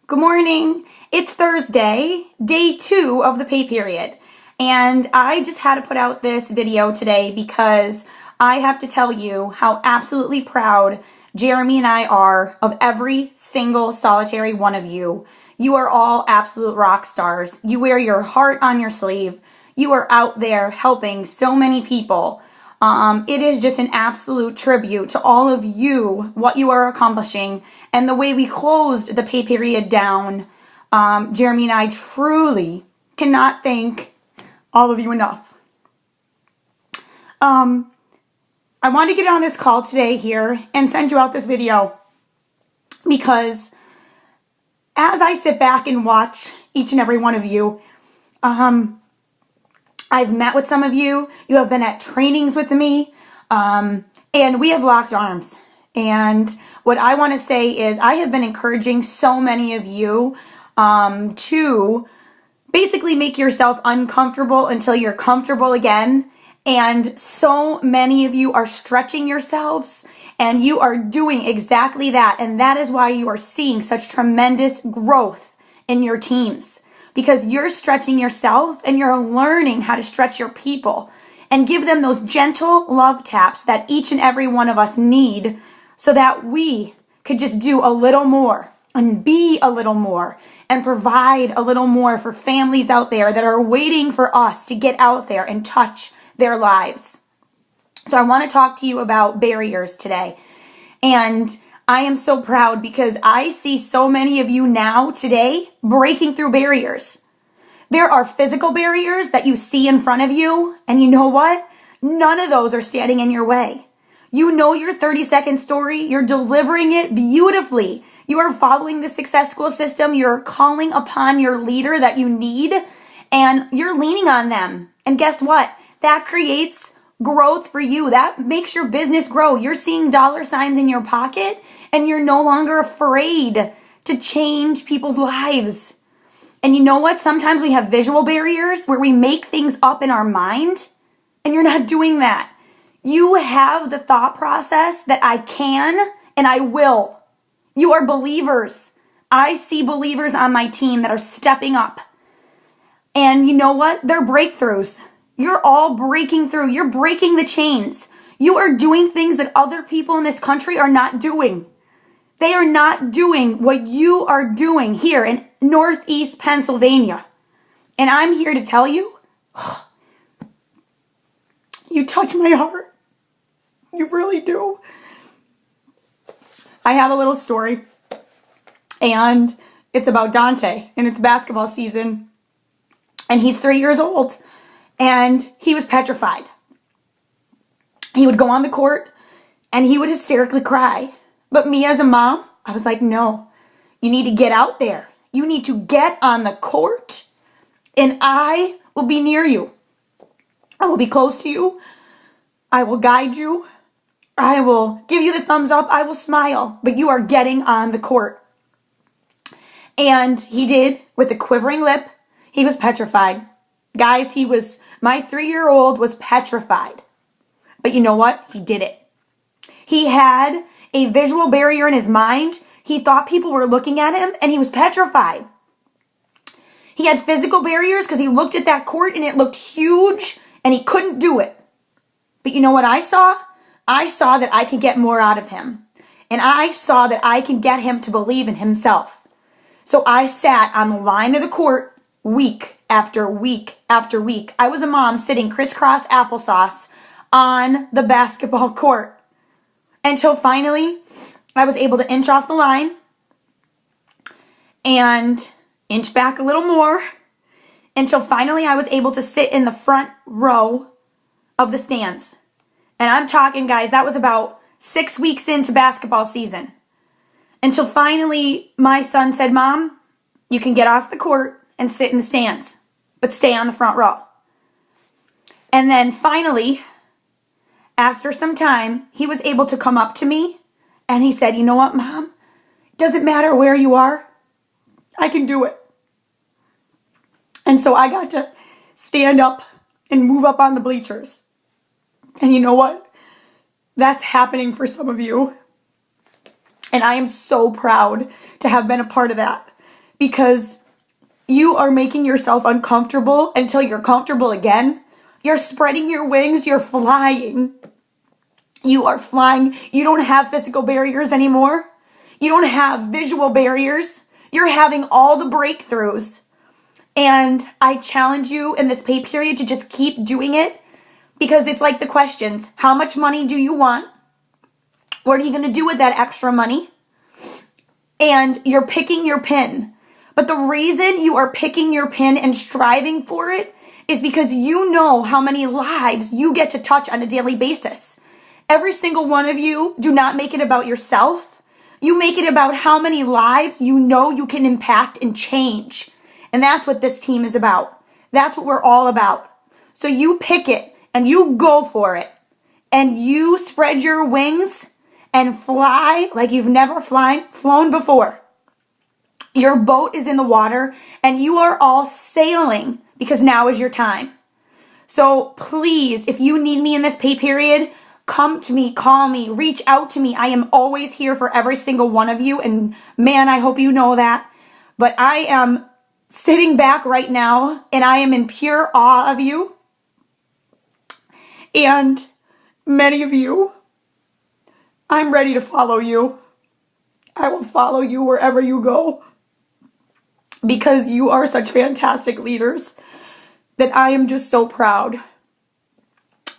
Good morning. It's Thursday, day 2 of the pay period. And I just had to put out this video today because I have to tell you how absolutely proud Jeremy and I are of every single solitary one of you. You are all absolute rock stars. You wear your heart on your sleeve. You are out there helping so many people. It is just an absolute tribute to all of you, what you are accomplishing, and the way we closed the pay period down. Jeremy and I truly cannot thank all of you enough. I want to get on this call today here and send you out this video because as I sit back and watch each and every one of you, I've met with some of you. You have been at trainings with me, and we have locked arms. And what I want to say is I have been encouraging so many of you to basically make yourself uncomfortable until you're comfortable again. And so many of you are stretching yourselves, and you are doing exactly that. And that is why you are seeing such tremendous growth in your teams. Because you're stretching yourself and you're learning how to stretch your people and give them those gentle love taps that each and every one of us need so that we could just do a little more and be a little more and provide a little more for families out there that are waiting for us to get out there and touch their lives. So I want to talk to you about barriers today. And I am so proud because I see so many of you now today breaking through barriers. There are physical barriers that you see in front of you, and you know what? None of those are standing in your way. You know your 30-second story. You're delivering it beautifully. You are following the Success School system. You're calling upon your leader that you need, and you're leaning on them. And guess what? That creates growth for you. That makes your business grow. You're seeing dollar signs in your pocket and you're no longer afraid to change people's lives. And you know what? Sometimes we have visual barriers where we make things up in our mind, and you're not doing that. You have the thought process that I can and I will. You are believers. I see believers on my team that are stepping up. And you know what? They're breakthroughs. You're all breaking through. You're breaking the chains. You are doing things that other people in this country are not doing. They are not doing what you are doing here in Northeast Pennsylvania. And I'm here to tell you, you touch my heart. You really do. I have a little story, and it's about Dante, and it's basketball season, and he's 3 years old. And he was petrified. He would go on the court and he would hysterically cry. But me as a mom, I was like, no, you need to get out there. You need to get on the court and I will be near you. I will be close to you. I will guide you. I will give you the thumbs up. I will smile, but you are getting on the court. And he did with a quivering lip. He was petrified. Guys, my 3-year-old was petrified. But you know what? He did it. He had a visual barrier in his mind. He thought people were looking at him and he was petrified. He had physical barriers because he looked at that court and it looked huge and he couldn't do it. But you know what I saw? I saw that I could get more out of him. And I saw that I can get him to believe in himself. So I sat on the line of the court week after week after week. I was a mom sitting crisscross applesauce on the basketball court until finally I was able to inch off the line and inch back a little more until finally I was able to sit in the front row of the stands. And I'm talking, guys, that was about 6 weeks into basketball season. Until finally my son said, Mom, you can get off the court and sit in the stands, but stay on the front row. And then finally, after some time, he was able to come up to me and he said, you know what, Mom? It doesn't matter where you are. I can do it. And so I got to stand up and move up on the bleachers. And you know what? That's happening for some of you. And I am so proud to have been a part of that. because you are making yourself uncomfortable until you're comfortable again. You're spreading your wings. You're flying. You are flying. You don't have physical barriers anymore. You don't have visual barriers. You're having all the breakthroughs. And I challenge you in this pay period to just keep doing it, because it's like the questions. How much money do you want? What are you going to do with that extra money? And you're picking your pin. But the reason you are picking your pin and striving for it is because you know how many lives you get to touch on a daily basis. Every single one of you do not make it about yourself. You make it about how many lives you know you can impact and change. And that's what this team is about. That's what we're all about. So you pick it and you go for it. And you spread your wings and fly like you've never flown before. Your boat is in the water and you are all sailing, because now is your time. So please, if you need me in this pay period, come to me, call me, reach out to me. I am always here for every single one of you. And man, I hope you know that. But I am sitting back right now and I am in pure awe of you. And many of you, I'm ready to follow you. I will follow you wherever you go, because you are such fantastic leaders that I am just so proud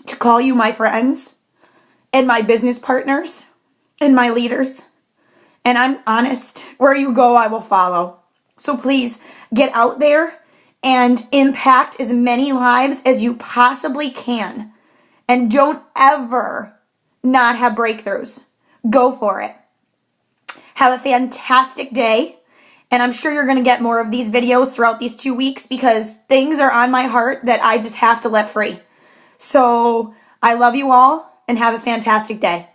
to call you my friends and my business partners and my leaders. And I'm honest, where you go, I will follow. So please get out there and impact as many lives as you possibly can. And don't ever not have breakthroughs. Go for it. Have a fantastic day. And I'm sure you're going to get more of these videos throughout these 2 weeks, because things are on my heart that I just have to let free. So I love you all and have a fantastic day.